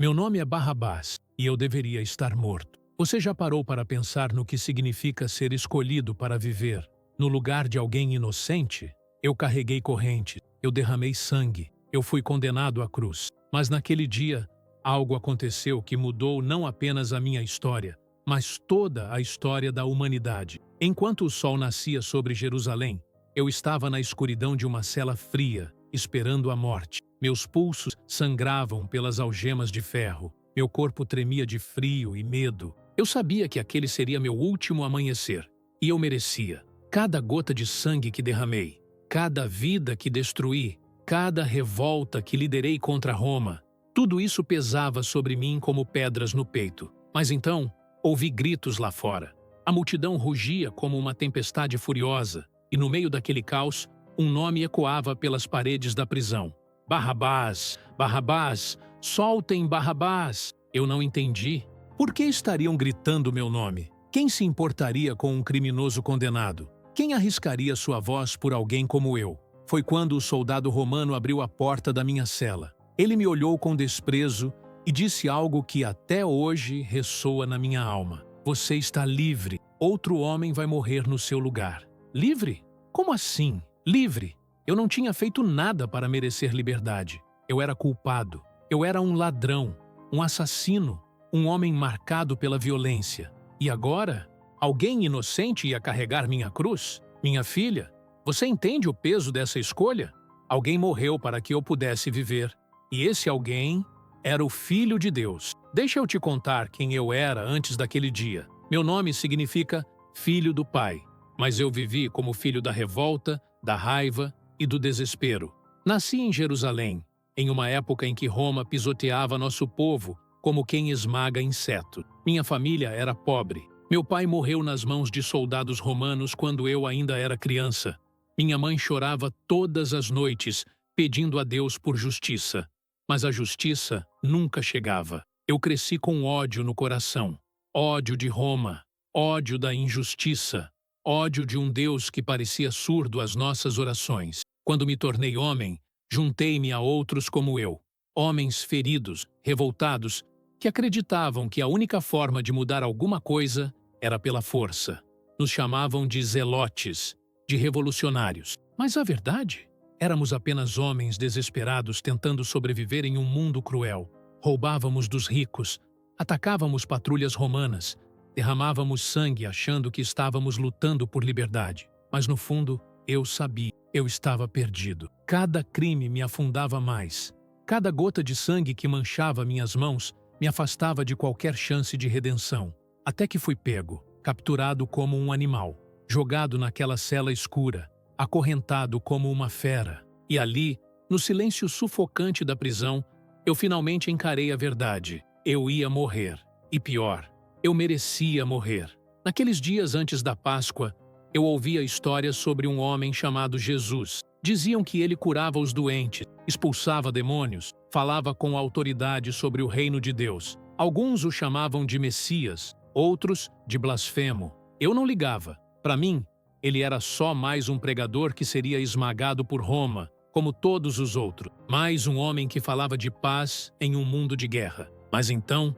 Meu nome é Barrabás e eu deveria estar morto. Você já parou para pensar no que significa ser escolhido para viver no lugar de alguém inocente? Eu carreguei correntes, eu derramei sangue, eu fui condenado à cruz. Mas naquele dia, algo aconteceu que mudou não apenas a minha história, mas toda a história da humanidade. Enquanto o sol nascia sobre Jerusalém, eu estava na escuridão de uma cela fria, esperando a morte. Meus pulsos sangravam pelas algemas de ferro. Meu corpo tremia de frio e medo. Eu sabia que aquele seria meu último amanhecer. E eu merecia. Cada gota de sangue que derramei, cada vida que destruí, cada revolta que liderei contra Roma, tudo isso pesava sobre mim como pedras no peito. Mas então, ouvi gritos lá fora. A multidão rugia como uma tempestade furiosa, e no meio daquele caos, um nome ecoava pelas paredes da prisão. Barrabás, Barrabás, soltem Barrabás. Eu não entendi. Por que estariam gritando meu nome? Quem se importaria com um criminoso condenado? Quem arriscaria sua voz por alguém como eu? Foi quando o soldado romano abriu a porta da minha cela. Ele me olhou com desprezo e disse algo que até hoje ressoa na minha alma. Você está livre. Outro homem vai morrer no seu lugar. Livre? Como assim? Livre? Eu não tinha feito nada para merecer liberdade. Eu era culpado. Eu era um ladrão, um assassino, um homem marcado pela violência. E agora, alguém inocente ia carregar minha cruz? Minha filha, você entende o peso dessa escolha? Alguém morreu para que eu pudesse viver. E esse alguém era o Filho de Deus. Deixa eu te contar quem eu era antes daquele dia. Meu nome significa Filho do Pai. Mas eu vivi como filho da revolta, da raiva e do desespero. Nasci em Jerusalém, em uma época em que Roma pisoteava nosso povo como quem esmaga inseto. Minha família era pobre. Meu pai morreu nas mãos de soldados romanos quando eu ainda era criança. Minha mãe chorava todas as noites, pedindo a Deus por justiça. Mas a justiça nunca chegava. Eu cresci com ódio no coração. Ódio de Roma, ódio da injustiça, ódio de um Deus que parecia surdo às nossas orações. Quando me tornei homem, juntei-me a outros como eu. Homens feridos, revoltados, que acreditavam que a única forma de mudar alguma coisa era pela força. Nos chamavam de zelotes, de revolucionários. Mas a verdade? Éramos apenas homens desesperados tentando sobreviver em um mundo cruel. Roubávamos dos ricos, atacávamos patrulhas romanas, derramávamos sangue achando que estávamos lutando por liberdade. Mas no fundo, eu sabia, eu estava perdido. Cada crime me afundava mais. Cada gota de sangue que manchava minhas mãos me afastava de qualquer chance de redenção. Até que fui pego, capturado como um animal, jogado naquela cela escura, acorrentado como uma fera. E ali, no silêncio sufocante da prisão, eu finalmente encarei a verdade. Eu ia morrer. E pior, eu merecia morrer. Naqueles dias antes da Páscoa, eu ouvia histórias sobre um homem chamado Jesus. Diziam que ele curava os doentes, expulsava demônios, falava com autoridade sobre o reino de Deus. Alguns o chamavam de Messias, outros de blasfemo. Eu não ligava. Para mim, ele era só mais um pregador que seria esmagado por Roma, como todos os outros. Mais um homem que falava de paz em um mundo de guerra. Mas então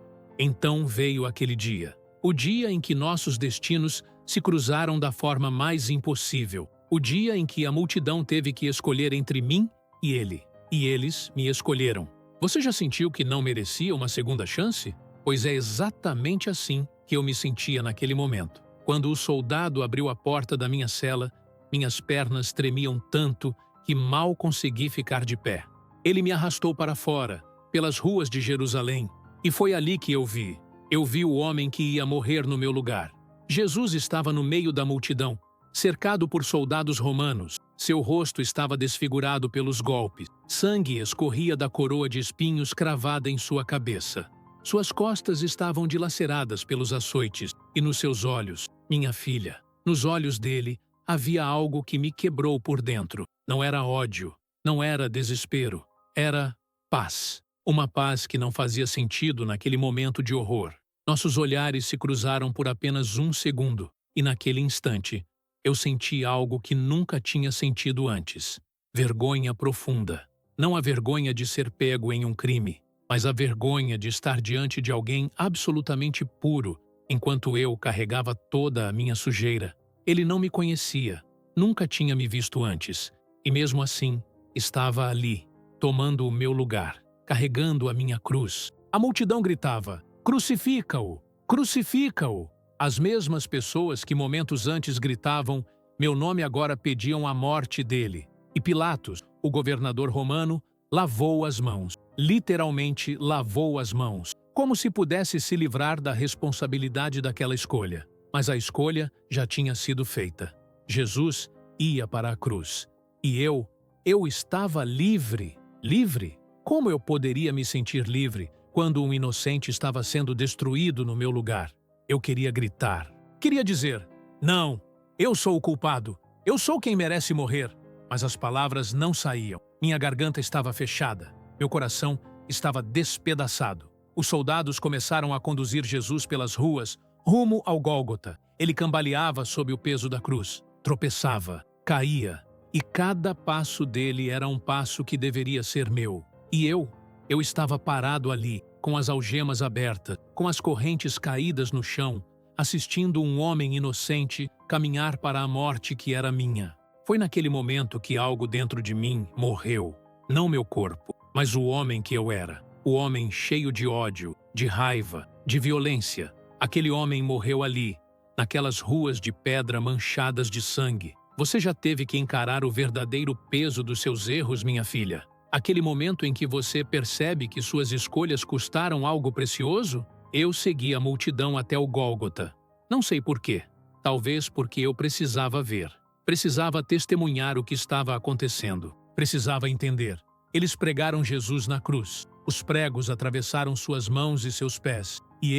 veio aquele dia. O dia em que nossos destinos se cruzaram da forma mais impossível. O dia em que a multidão teve que escolher entre mim e ele. E eles me escolheram. Você já sentiu que não merecia uma segunda chance? Pois é exatamente assim que eu me sentia naquele momento. Quando o soldado abriu a porta da minha cela, minhas pernas tremiam tanto que mal consegui ficar de pé. Ele me arrastou para fora, pelas ruas de Jerusalém, e foi ali que eu vi. Eu vi o homem que ia morrer no meu lugar. Jesus estava no meio da multidão, cercado por soldados romanos. Seu rosto estava desfigurado pelos golpes. Sangue escorria da coroa de espinhos cravada em sua cabeça. Suas costas estavam dilaceradas pelos açoites, e nos seus olhos, minha filha, nos olhos dele, havia algo que me quebrou por dentro. Não era ódio, não era desespero, era paz. Uma paz que não fazia sentido naquele momento de horror. Nossos olhares se cruzaram por apenas um segundo, e naquele instante, eu senti algo que nunca tinha sentido antes. Vergonha profunda. Não a vergonha de ser pego em um crime, mas a vergonha de estar diante de alguém absolutamente puro, enquanto eu carregava toda a minha sujeira. Ele não me conhecia, nunca tinha me visto antes, e mesmo assim, estava ali, tomando o meu lugar, carregando a minha cruz. A multidão gritava: "Crucifica-o! Crucifica-o!" As mesmas pessoas que momentos antes gritavam meu nome agora pediam a morte dele. E Pilatos, o governador romano, lavou as mãos. Literalmente lavou as mãos, como se pudesse se livrar da responsabilidade daquela escolha. Mas a escolha já tinha sido feita. Jesus ia para a cruz. E eu estava livre. Livre? Como eu poderia me sentir livre quando um inocente estava sendo destruído no meu lugar? Eu queria gritar. Queria dizer: não, eu sou o culpado. Eu sou quem merece morrer. Mas as palavras não saíam. Minha garganta estava fechada. Meu coração estava despedaçado. Os soldados começaram a conduzir Jesus pelas ruas, rumo ao Gólgota. Ele cambaleava sob o peso da cruz. Tropeçava, caía. E cada passo dele era um passo que deveria ser meu. E eu estava parado ali, com as algemas abertas, com as correntes caídas no chão, assistindo um homem inocente caminhar para a morte que era minha. Foi naquele momento que algo dentro de mim morreu. Não meu corpo, mas o homem que eu era. O homem cheio de ódio, de raiva, de violência. Aquele homem morreu ali, naquelas ruas de pedra manchadas de sangue. Você já teve que encarar o verdadeiro peso dos seus erros, minha filha? Aquele momento em que você percebe que suas escolhas custaram algo precioso? Eu segui a multidão até o Gólgota. Não sei por quê. Talvez porque eu precisava ver. Precisava testemunhar o que estava acontecendo. Precisava entender. Eles pregaram Jesus na cruz. Os pregos atravessaram suas mãos e seus pés. E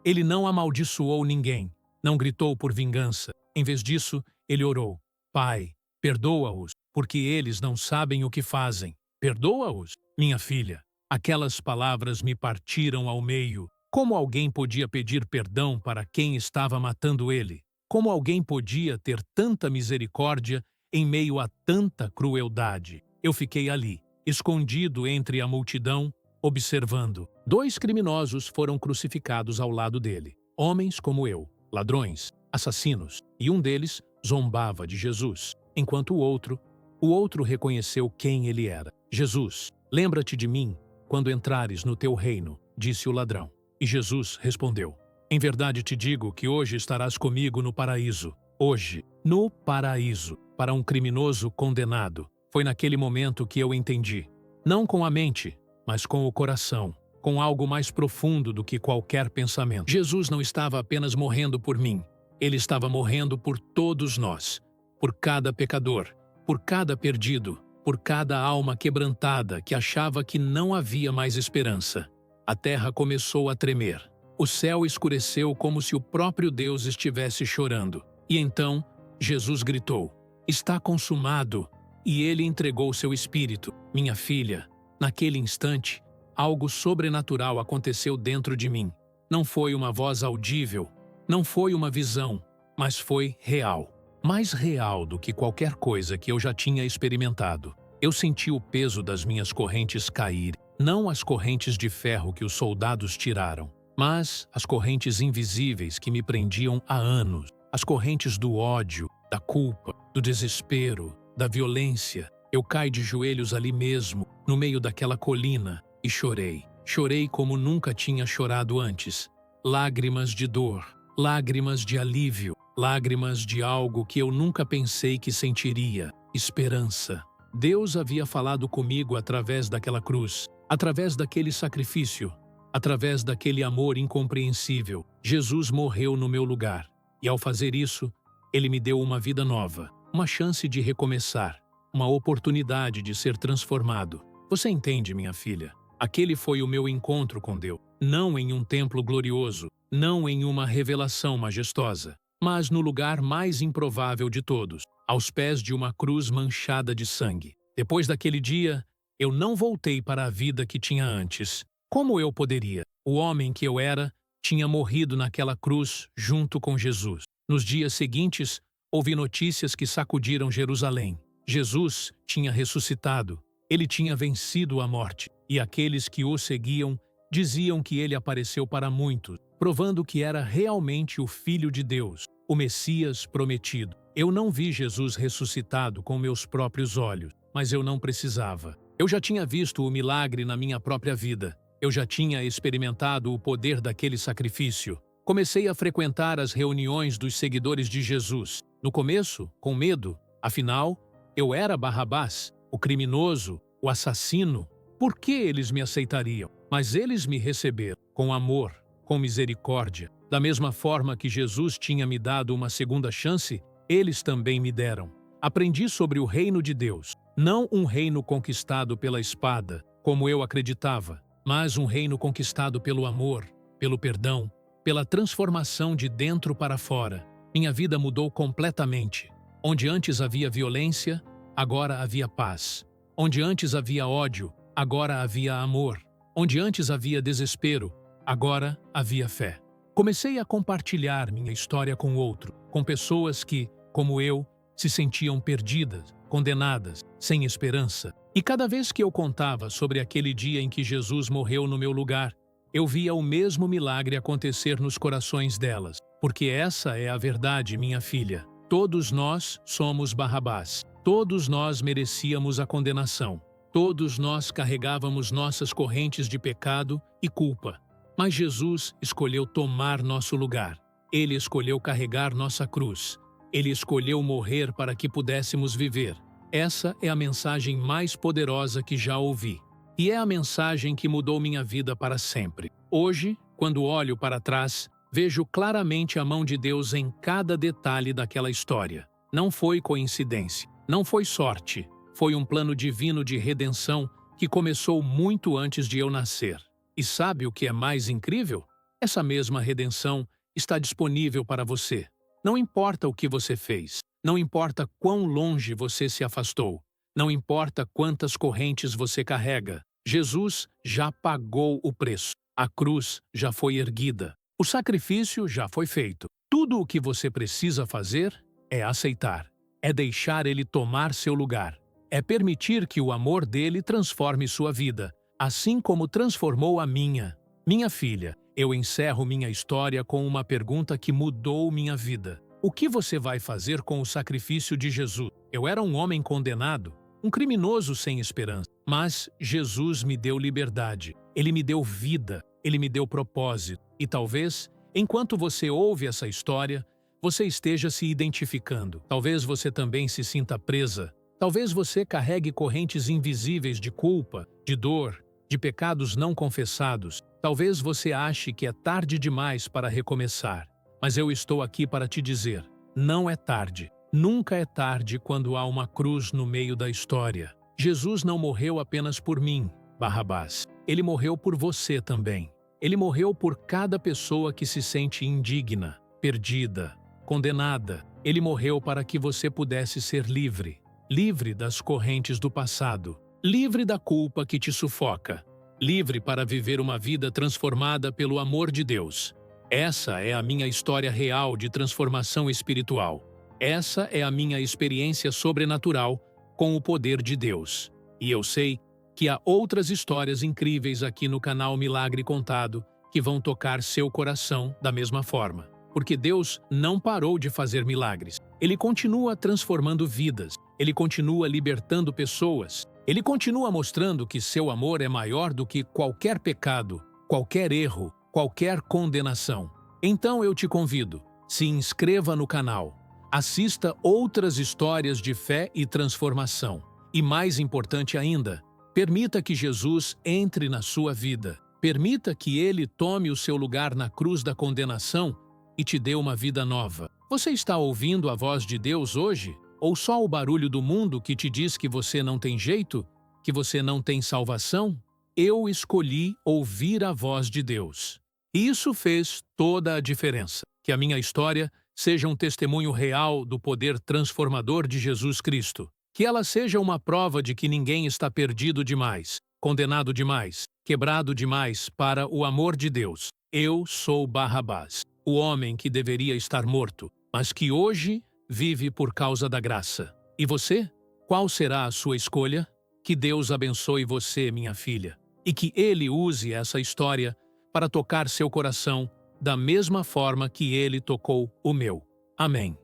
ele não amaldiçoou ninguém. Não gritou por vingança. Em vez disso, ele orou: Pai, perdoa-os, porque eles não sabem o que fazem. Perdoa-os, minha filha. Aquelas palavras me partiram ao meio. Como alguém podia pedir perdão para quem estava matando ele? Como alguém podia ter tanta misericórdia em meio a tanta crueldade? Eu fiquei ali, escondido entre a multidão, observando. 2 criminosos foram crucificados ao lado dele. Homens como eu, ladrões, assassinos, e um deles zombava de Jesus, enquanto o outro reconheceu quem ele era. Jesus, lembra-te de mim quando entrares no teu reino, disse o ladrão. E Jesus respondeu: em verdade te digo que hoje estarás comigo no paraíso. Hoje, no paraíso, para um criminoso condenado. Foi naquele momento que eu entendi. Não com a mente, mas com o coração, com algo mais profundo do que qualquer pensamento. Jesus não estava apenas morrendo por mim. Ele estava morrendo por todos nós. Por cada pecador, por cada perdido, por cada alma quebrantada que achava que não havia mais esperança. A terra começou a tremer. O céu escureceu como se o próprio Deus estivesse chorando. E então, Jesus gritou: está consumado. E ele entregou seu espírito. Minha filha, naquele instante, algo sobrenatural aconteceu dentro de mim. Não foi uma voz audível, não foi uma visão, mas foi real. Mais real do que qualquer coisa que eu já tinha experimentado. Eu senti o peso das minhas correntes cair, não as correntes de ferro que os soldados tiraram, mas as correntes invisíveis que me prendiam há anos. As correntes do ódio, da culpa, do desespero, da violência. Eu caí de joelhos ali mesmo, no meio daquela colina, e chorei. Chorei como nunca tinha chorado antes. Lágrimas de dor, lágrimas de alívio, lágrimas de algo que eu nunca pensei que sentiria: esperança. Deus havia falado comigo através daquela cruz, através daquele sacrifício, através daquele amor incompreensível. Jesus morreu no meu lugar, e ao fazer isso, Ele me deu uma vida nova, uma chance de recomeçar, uma oportunidade de ser transformado. Você entende, minha filha? Aquele foi o meu encontro com Deus, não em um templo glorioso, não em uma revelação majestosa, mas no lugar mais improvável de todos, aos pés de uma cruz manchada de sangue. Depois daquele dia, eu não voltei para a vida que tinha antes. Como eu poderia? O homem que eu era tinha morrido naquela cruz junto com Jesus. Nos dias seguintes, ouvi notícias que sacudiram Jerusalém. Jesus tinha ressuscitado. Ele tinha vencido a morte. e aqueles que o seguiam diziam que ele apareceu para muitos, provando que era realmente o Filho de Deus, o Messias prometido. Eu não vi Jesus ressuscitado com meus próprios olhos, mas eu não precisava. Eu já tinha visto o milagre na minha própria vida. Eu já tinha experimentado o poder daquele sacrifício. Comecei a frequentar as reuniões dos seguidores de Jesus. No começo, com medo, afinal, eu era Barrabás, o criminoso, o assassino. Por que eles me aceitariam? Mas eles me receberam com amor, com misericórdia. Da mesma forma que Jesus tinha me dado uma segunda chance, eles também me deram. Aprendi sobre o reino de Deus, não um reino conquistado pela espada, como eu acreditava, mas um reino conquistado pelo amor, pelo perdão, pela transformação de dentro para fora. Minha vida mudou completamente. Onde antes havia violência, agora havia paz. Onde antes havia ódio, agora havia amor. Onde antes havia desespero, agora havia fé. Comecei a compartilhar minha história com outro, com pessoas que, como eu, se sentiam perdidas, condenadas, sem esperança. E cada vez que eu contava sobre aquele dia em que Jesus morreu no meu lugar, eu via o mesmo milagre acontecer nos corações delas. Porque essa é a verdade, minha filha. Todos nós somos Barrabás. Todos nós merecíamos a condenação. Todos nós carregávamos nossas correntes de pecado e culpa. Mas Jesus escolheu tomar nosso lugar. Ele escolheu carregar nossa cruz. Ele escolheu morrer para que pudéssemos viver. Essa é a mensagem mais poderosa que já ouvi. E é a mensagem que mudou minha vida para sempre. Hoje, quando olho para trás, vejo claramente a mão de Deus em cada detalhe daquela história. Não foi coincidência, não foi sorte. Foi um plano divino de redenção que começou muito antes de eu nascer. E sabe o que é mais incrível? Essa mesma redenção está disponível para você. Não importa o que você fez, não importa quão longe você se afastou, não importa quantas correntes você carrega, Jesus já pagou o preço. A cruz já foi erguida. O sacrifício já foi feito. Tudo o que você precisa fazer é aceitar. É deixar ele tomar seu lugar. É permitir que o amor dele transforme sua vida, assim como transformou a minha. Minha filha, eu encerro minha história com uma pergunta que mudou minha vida. O que você vai fazer com o sacrifício de Jesus? Eu era um homem condenado, um criminoso sem esperança. Mas Jesus me deu liberdade. Ele me deu vida. Ele me deu propósito. E talvez, enquanto você ouve essa história, você esteja se identificando. Talvez você também se sinta presa. Talvez você carregue correntes invisíveis de culpa, de dor, de pecados não confessados. Talvez você ache que é tarde demais para recomeçar. Mas eu estou aqui para te dizer, não é tarde. Nunca é tarde quando há uma cruz no meio da história. Jesus não morreu apenas por mim, Barrabás. Ele morreu por você também. Ele morreu por cada pessoa que se sente indigna, perdida, condenada. Ele morreu para que você pudesse ser livre. Livre das correntes do passado. Livre da culpa que te sufoca. Livre para viver uma vida transformada pelo amor de Deus. Essa é a minha história real de transformação espiritual. Essa é a minha experiência sobrenatural com o poder de Deus. E eu sei que há outras histórias incríveis aqui no canal Milagre Contado que vão tocar seu coração da mesma forma. Porque Deus não parou de fazer milagres. Ele continua transformando vidas. Ele continua libertando pessoas. Ele continua mostrando que seu amor é maior do que qualquer pecado, qualquer erro, qualquer condenação. Então eu te convido, se inscreva no canal. Assista outras histórias de fé e transformação. E mais importante ainda, permita que Jesus entre na sua vida. Permita que Ele tome o seu lugar na cruz da condenação e te dê uma vida nova. Você está ouvindo a voz de Deus hoje? Ou só o barulho do mundo que te diz que você não tem jeito? Que você não tem salvação? Eu escolhi ouvir a voz de Deus. E isso fez toda a diferença. Que a minha história seja um testemunho real do poder transformador de Jesus Cristo. Que ela seja uma prova de que ninguém está perdido demais, condenado demais, quebrado demais para o amor de Deus. Eu sou Barrabás, o homem que deveria estar morto, mas que hoje vive por causa da graça. E você? Qual será a sua escolha? Que Deus abençoe você, minha filha. e que Ele use essa história para tocar seu coração da mesma forma que Ele tocou o meu. Amém.